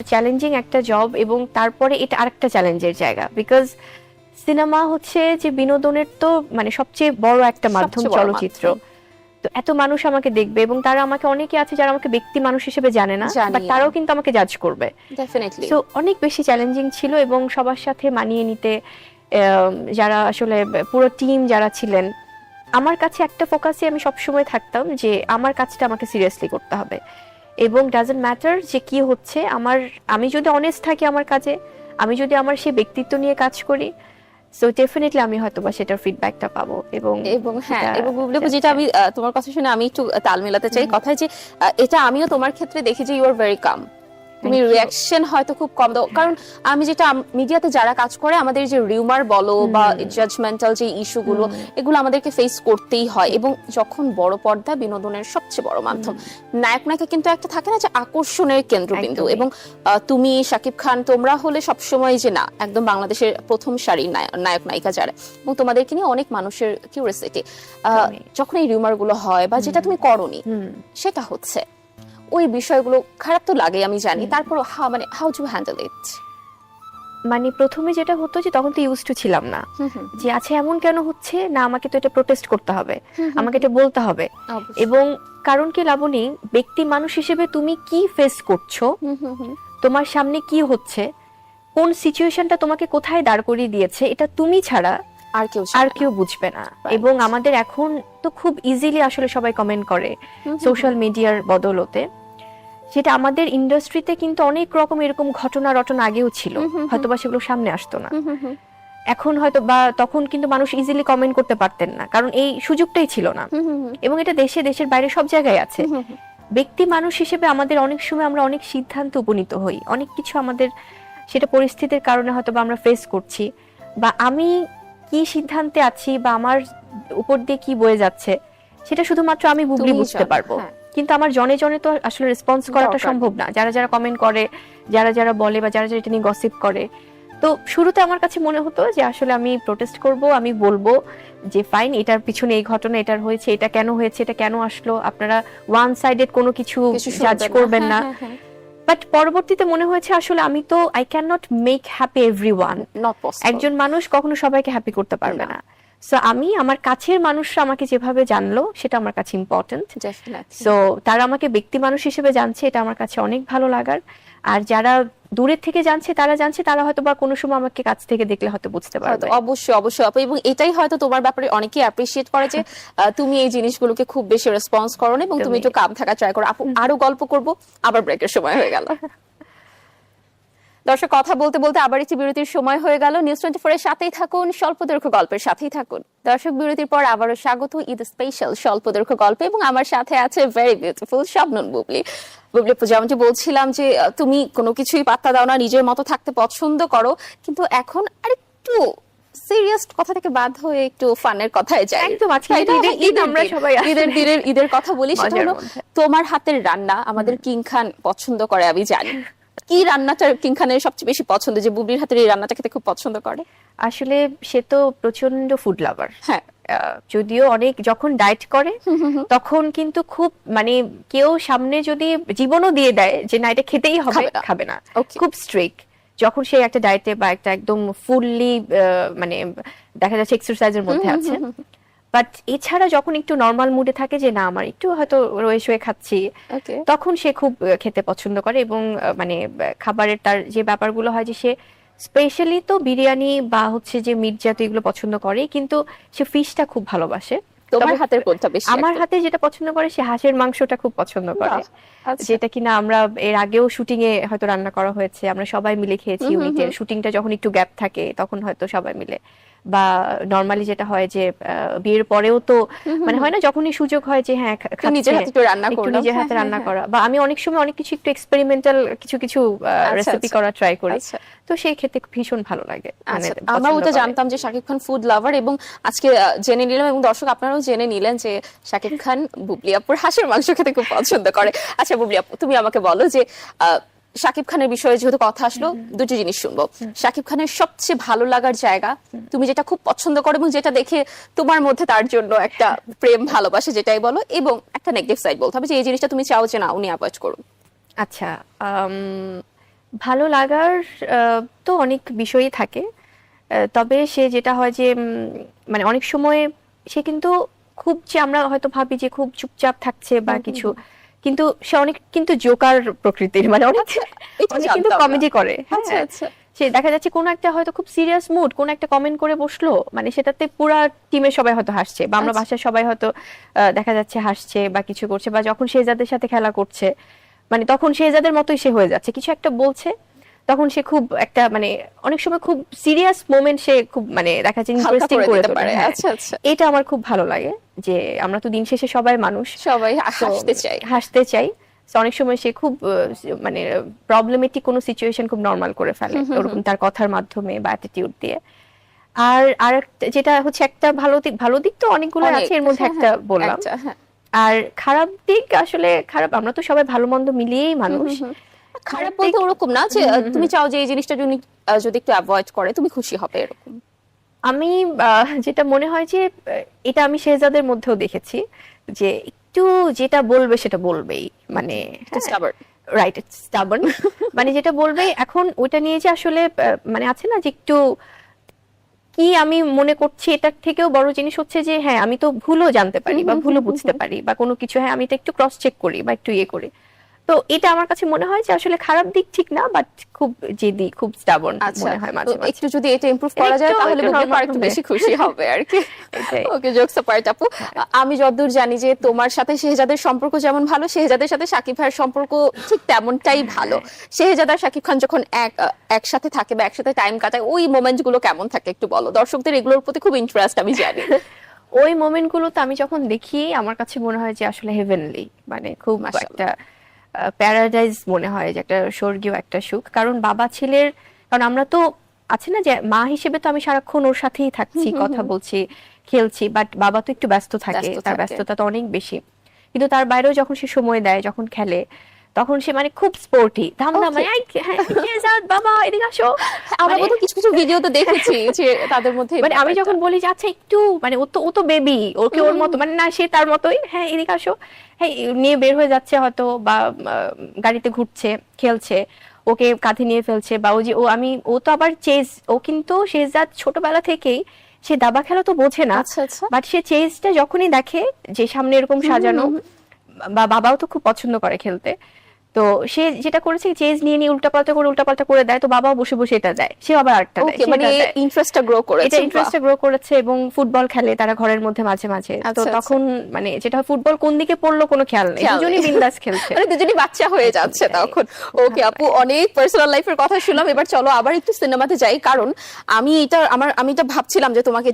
Challenging একটা job এবং তারপরে এটা আরেকটা চ্যালেঞ্জের জায়গা, বিকজ সিনেমা হচ্ছে যে বিনোদনের তো মানে সবচেয়ে বড় একটা মাধ্যম, সবচেয়ে বড় চলচ্চিত্র। তো এত মানুষ আমাকে দেখবে এবং তারা আমাকে, অনেকে আছে যারা আমাকে ব্যক্তি মানুষ হিসেবে জানে না, জানি বাট না। তারাও কিন্তু আমাকে জাজ করবে। ডেফিনেটলি সো অনেক বেশি চ্যালেঞ্জিং ছিল এবং সবার সাথে মানিয়ে নিতে যারা আসলে পুরো টিম যারা ছিলেন, আমার কাছে একটা ফোকাসে আমি সবসময় থাকতাম যে আমার কাজটা আমাকে সিরিয়াসলি করতে হবে এবং ডাজন্ট ম্যাটার যে কি হচ্ছে। আমি যদি অনেস্ট থাকি আমার কাজে, আমি যদি আমার সেই ব্যক্তিত্ব নিয়ে কাজ করি, সো ডেফিনেটলি আমি হয়তো বা সেটার ফিডব্যাকটা পাবো। এবং হ্যাঁ, এবং বুবলি আপু, যেটা আমি তোমার কথা শুনে আমি একটু তাল মেলাতে চাই কথায়, যে এটা আমিও তোমার ক্ষেত্রে দেখি যে ইউ আর ভেরি কাম। তুমি রিঅ্যাকশন হয়তো খুব কম দাও, কারণ আমি যেটা মিডিয়াতে যারা কাজ করে, আমাদের যে রিউমার বলো বা জাজমেন্টাল যে ইস্যুগুলো, এগুলো আমাদেরকে ফেস করতেই হয়। এবং যখন বড় পর্দা বিনোদনের সবচেয়ে বড় মাধ্যম, নায়ক নায়িকা কিন্তু একটা থাকে না যে আকর্ষণের কেন্দ্রবিন্দু, এবং তুমি শাকিব খান তোমরা হলে সবসময় যে না একদম বাংলাদেশের প্রথম সারির নায়ক নায়িকা যারা, এবং তোমাদেরকে নিয়ে অনেক মানুষের কিউরিওসিটি। যখন এই রিউমার গুলো হয় বা যেটা তুমি করনি সেটা হচ্ছে, ওই বিষয়গুলো খারাপ তো লাগে আমি জানি, তারপর হাউ টু হ্যান্ডেল ইট? মানে প্রথমে যেটা হতো যে তখন তো ইউজ টু ছিলাম না, যে আচ্ছা এমন কেন হচ্ছে না, আমাকে তো এটা প্রোটেস্ট করতে হবে, আমাকে এটা বলতে হবে। এবং কারণ কি লাবণী, ব্যক্তি মানুষ হিসেবে তুমি কি ফেস করছো, তোমার সামনে কি হচ্ছে, কোন সিচুয়েশনটা তোমাকে কোথায় দাঁড় করিয়ে দিয়েছে, এটা তুমি ছাড়া আর কেউ বুঝবে না। এবং আমাদের এখন তো খুব ইজিলি আসলে সবাই কমেন্ট করে সোশ্যাল মিডিয়ার বদলতে, সেটা আমাদের ইন্ডাস্ট্রিতে কিন্তু অনেক রকম এরকম ঘটনা রটনা আগেও ছিল, হয়তোবা সেগুলো সামনে আসতো না। এখন হয়তো বা তখন কিন্তু মানুষ ইজিলি কমেন্ট করতে পারতেন না, কারণ এই সুযোগটাই ছিল না। এবং এটা দেশে, দেশের বাইরে সব জায়গায় আছে। ব্যক্তি মানুষ হিসেবে আমাদের অনেক সময় আমরা অনেক সিদ্ধান্ত উপনীত হই, অনেক কিছু আমাদের সেটা পরিস্থিতির কারণে হয়তো বা আমরা ফেস করছি, বা আমি কি সিদ্ধান্তে আছি বা আমার উপর দিয়ে কি বয়ে যাচ্ছে, সেটা শুধুমাত্র আমি বুবলি বুঝতে পারবো। কিন্তু আমার জনে জনে তো আসলে রেসপন্স করাটা সম্ভব না, যারা যারা কমেন্ট করে, যারা যারা বলে বা যারা যারা এটা নিয়ে গসিপ করে। তো শুরুতে আমার কাছে মনে হতো যে আসলে আমি প্রোটেস্ট করব, আমি বলবো যে ফাইন, এটার পিছনে এই ঘটনা, এটার হয়েছে, এটা কেন হয়েছে, এটা কেন আসলো, আপনারা ওয়ান সাইডেড কোনো কিছু জাজ করবেন না। বাট পরবর্তীতে মনে হয়েছে আসলে আমি তো I can not make happy everyone, একজন মানুষ কখনো সবাইকে হ্যাপি করতে পারবে না। সো আমি আমার কাছের মানুষরা আমাকে যেভাবে জানলো সেটা আমার কাছে ইম্পর্টেন্ট। সো তারা আমাকে ব্যক্তি মানুষ হিসেবে জানছে, এটা আমার কাছে অনেক ভালো লাগার। আর যারা দূরের থেকে জানছে, তারা হয়তো বা কোনো সময় আমাকে কাছ থেকে দেখলে হয়তো বুঝতে পারবে। অবশ্যই অবশ্যই আপু, এবং এটাই হয়তো তোমার ব্যাপারে অনেকেই অ্যাপ্রিশিয়েট করে যে তুমি এই জিনিসগুলোকে খুব বেশি রেসপন্স করো না, এবং তুমি একটু কাম থাকা ট্রাই করো। আপু আরো গল্প করব, আবার ব্রেকের সময় হয়ে গেল। দর্শক, কথা বলতে বলতে আবার একটি বিরতির সময় হয়ে গেল। নিউজ 24 এর সাথেই থাকুন, স্বল্পদৈর্ঘ্য গল্পের সাথেই থাকুন। দর্শক, বিরতির পর আবারও স্বাগত ঈদ স্পেশাল স্বল্পদৈর্ঘ্য গল্পে, এবং আমার সাথে আছে ভেরি বিউটিফুল শবনম বুবলি। বুবলি আপু, যেমনটি বলছিলাম যে তুমি কোনো কিছুই পাত্তা দাও না, নিজের মতো থাকতে পছন্দ করো, কিন্তু এখন আরেকটু সিরিয়াস কথা থেকে বাদ হয়ে একটু ফানের কথায় যাই। একদম, ঈদের কথা বলি। সেটা হলো তোমার হাতের রান্না আমাদের কিং খান পছন্দ করে, আমি জানি। কি রান্নাটা কিং খানের সবচেয়ে বেশি পছন্দ, যে বুবলির হাতের এই রান্নাটা খেতে খুব পছন্দ করে? আসলে সে তো প্রচন্ড ফুড লাভার। হ্যাঁ, যদিও অনেক যখন ডায়েট করে তখন কিন্তু খুব মানে কেউ সামনে যদি জীবনও দিয়ে দেয় যে না এটা খেতেই হবে, খাবে না, খুব স্ট্রিক্ট। যখন সে একটা ডায়েটে বা একটা একদম ফুললি মানে দেখা যাচ্ছে এক্সারসাইজের মধ্যে আছে, বাট এছাড়া যখন একটু নর্মাল মুডে থাকে যে না আমার একটু হয়তো রয়ে শুয়ে খাচ্ছি, তখন সে খুব খেতে পছন্দ করে। এবং মানে খাবারের তার যে ব্যাপারগুলো হয় যে সে স্পেশালি তো বিরিয়ানি বা হচ্ছে যে মিট জাতীয় এগুলো পছন্দ করে, কিন্তু সে ফিশটা খুব ভালোবাসে। তোমার হাতের কোনটা বেশি? আমার হাতে যেটা পছন্দ করে, সে হাঁসের মাংসটা খুব পছন্দ করে, যেটা কিনা আমরা এর আগেও শুটিং এ হয়তো রান্না করা হয়েছে, আমরা সবাই মিলে খেয়েছি। ইউনিটের শুটিংটা যখন একটু গ্যাপ থাকে তখন হয়তো সবাই মিলে, বা নরমালি যেটা হয় যে বিয়ের পরেও তো মানে হয় না, যখনই সুযোগ হয় যে হ্যাঁ নিজের হাতে একটু নিজের হাতে রান্না করা, বা আমি অনেক সময় অনেক কিছু একটু এক্সপেরিমেন্টাল কিছু রেসিপি করা ট্রাই করি, তো সেই ক্ষেত্রে ভীষণ ভালো লাগে। আমরা ওটা জানতাম যে শাকিব খান ফুড লাভার, এবং আজকে জেনে নিলাম, এবং দর্শক আপনারাও জেনে নিলেন যে শাকিব খান বুবলি আপুর হাঁসের মাংস খেতে খুব পছন্দ করে। আচ্ছা বুবলি আপু, তুমি আমাকে বলো যে শাকিব খানের বিষয়ে যেহেতু কথা আসলো, দুটি জিনিস শুনবো। শাকিব খানের সবচেয়ে ভালো লাগার জায়গা, তুমি যেটা খুব পছন্দ করো এবং যেটা দেখে তোমার মধ্যে তার জন্য একটা প্রেম ভালোবাসা, যেটাই বলো, এবং একটা নেগেটিভ সাইড বলতে হবে যে এই জিনিসটা তুমি চাও যে না উনি অ্যাভয়েড করুন। আচ্ছা, ভালো লাগার তো অনেক বিষয়ই থাকে, তবে সে যেটা হয় যে মানে অনেক সময় সে কিন্তু খুব, যে আমরা হয়তো ভাবি যে খুব চুপচাপ থাকছে বা কিছু, কিন্তু সে অনেক কিন্তু জোকার প্রকৃতির, মানে অনেক এটা অনেক কিন্তু জানতাম না। কমেডি করে। আচ্ছা হ্যাঁ, আচ্ছা সে দেখা যাচ্ছে কোনো একটা হয়তো খুব সিরিয়াস মুড, কোনো একটা কমেন্ট করে বসলো, মানে সেটাতে পুরা টিমের সবাই হয়তো হাসছে, বা আমরা আচ্ছা। বাসার সবাই হয়তো দেখা যাচ্ছে হাসছে বা কিছু করছে, বা যখন শেহজাদের সাথে খেলা করছে মানে তখন শেহজাদের মতোই সে হয়ে যাচ্ছে, কিছু একটা বলছে তখন সে খুব একটা মানে অনেক সময় খুব সিরিয়াস মোমেন্ট সে খুব মানে দেখা যাচ্ছে হালকা ইন্টারেস্টিং করে করে দিতে তোলে। পারে। হ্যাঁ, আচ্ছা আচ্ছা, এটা আমার খুব ভালো লাগে যে আমরা তো দিন শেষে সবাই মানুষ, সবাই তো হাসতে চাই। হাসতে চাই। তো অনেক সময় সে খুব মানে প্রবলেমেটিক কোনো সিচুয়েশন খুব নরমাল করে ফেলে ওরকম তার কথার মাধ্যমে বা অ্যাটিটিউড দিয়ে। আর আর যেটা হচ্ছে একটা ভালো দিক তো অনেকগুলো অনেক, আছে, এর মধ্যে হ্যাঁ, একটা হ্যাঁ, বললাম। একটা, হ্যাঁ। আর খারাপ দিক আসলে খারাপ, আমরা তো সবাই ভালো মন্দ মিলিয়েই মানুষ। খারাপ বলতে ওরকম না যে তুমি চাও যে এই জিনিসটা যদি একটু অ্যাভয়েড করে তুমি খুশি হবে এরকম। আমি যেটা মনে হয় যে এটা আমি শেহজাদের মধ্যেও দেখেছি যে একটু যেটা বলবে সেটা বলবেই, মানে স্টাবার্ন। রাইট, স্টাবন, মানে যেটা বলবে এখন ওইটা নিয়ে যে আসলে মানে আছে না যে একটু কি আমি মনে করছি, এটার থেকেও বড় জিনিস হচ্ছে যে হ্যাঁ আমি তো ভুলও জানতে পারি বা ভুলও বুঝতে পারি বা কোনো কিছু, হ্যাঁ আমি এটা একটু ক্রস চেক করি বা একটু ইয়ে করি। তো এটা আমার কাছে মনে হয় যে আসলে খারাপ দিক ঠিক না, বাট খুব জেদি, খুব স্টাবন আচ্ছা, মনে হয় তো মাঝে মাঝে। একটু যদি এটা ইমপ্রুভ করা যায় একটু তাহলে বুবলি normal একটু হবে। বেশি খুশি হবে আর কি। এটাই। ওকে, জোকস অ্যাপার্ট আপু, আমি যতদূর জানি যে তোমার সাথে শেহজাদের সম্পর্ক যেমন ভালো, শেহজাদের সাথে শাকিব ভাইয়ের সম্পর্ক ঠিক তেমনটাই ভালো। শেহজাদ আর শাকিব খান যখন একসাথে থাকে বা একসাথে টাইম কাটায় ওই মোমেন্ট গুলো কেমন থাকে একটু বলো, দর্শকদের এগুলোর প্রতি খুব ইন্টারেস্ট আমি জানি। ওই মোমেন্ট গুলো তো আমি যখন দেখি আমার কাছে মনে হয় যে আসলে হেভেনলি, মানে খুব মাশাআল্লাহ। একটা প্যারাডাইজ মনে হয়, যে একটা স্বর্গীয় একটা সুখ। কারণ বাবা ছেলের, কারণ আমরা তো আছে না যে মা হিসেবে তো আমি সারাক্ষণ ওর সাথেই থাকছি, কথা বলছি, খেলছি, বাট বাবা তো একটু ব্যস্ত থাকে, ব্যস্ত তার থাকে। ব্যস্ততা তো অনেক বেশি, কিন্তু তার বাইরেও যখন সে সময় দেয়, যখন খেলে, তখন সে মানে খুব স্পোর্টি, ধামধাম, মানে হ্যাঁ শেহজাদ বাবা এদিকে আসো, আমরা মানে বোধহয় কিছু কিছু ভিডিওতে দেখেছি যে তাদের মধ্যে এই মানে আমি ব্যাপারটা। যখন বলি যে আচ্ছা একটু, মানে ও তো বেবি, ওকে ওর মতো, মানে না সে তার মতোই, হ্যাঁ এদিকে আসো, হ্যাঁ নিয়ে বের হয়ে যাচ্ছে হয়তো, বা গাড়িতে ঘুরছে, খেলছে, ওকে কাঁধে নিয়ে ফেলছে, বা ও যে ও তো আবার চেজ, ও কিন্তু শেহজাদ ছোটবেলা থেকেই সে দাবা খেলা তো বোঝে না, আচ্ছা আচ্ছা, বাট সে চেজটা যখনই দেখে যে সামনে এরকম সাজানো, বা বাবাও তো খুব পছন্দ করে খেলতে, তো সে যেটা করেছে চেজ নিয়ে উল্টাপাল্টা করে দেয়, তো বাবাও বসে বসে এটা দেয়, সে আবার আরেকটা দেয়, ওকে, সে মানে এটা দেয়। ইন্টারেস্টটা গ্রো করেছে। এটা ইন্টারেস্টটা গ্রো করেছে, এবং ফুটবল খেলে তারা ঘরের মধ্যে মাঝে মাঝে, তো আচ্ছা, আচ্ছা। তখন মানে যেটা ফুটবল কোন দিকে পড়লো কোনো খেয়াল নেই, খেয়াল দুজনই নেই। বিন্দাস খেলছে। মানে দুজনই বাচ্চা হয়ে যাচ্ছে তখন। ওকে আপু, অনেক পার্সোনাল লাইফের কথা শুনলাম, এবার চলো আবার একটু সিনেমাতে যাই, কারণ আমি এটা ভাবছিলাম যে তোমাকে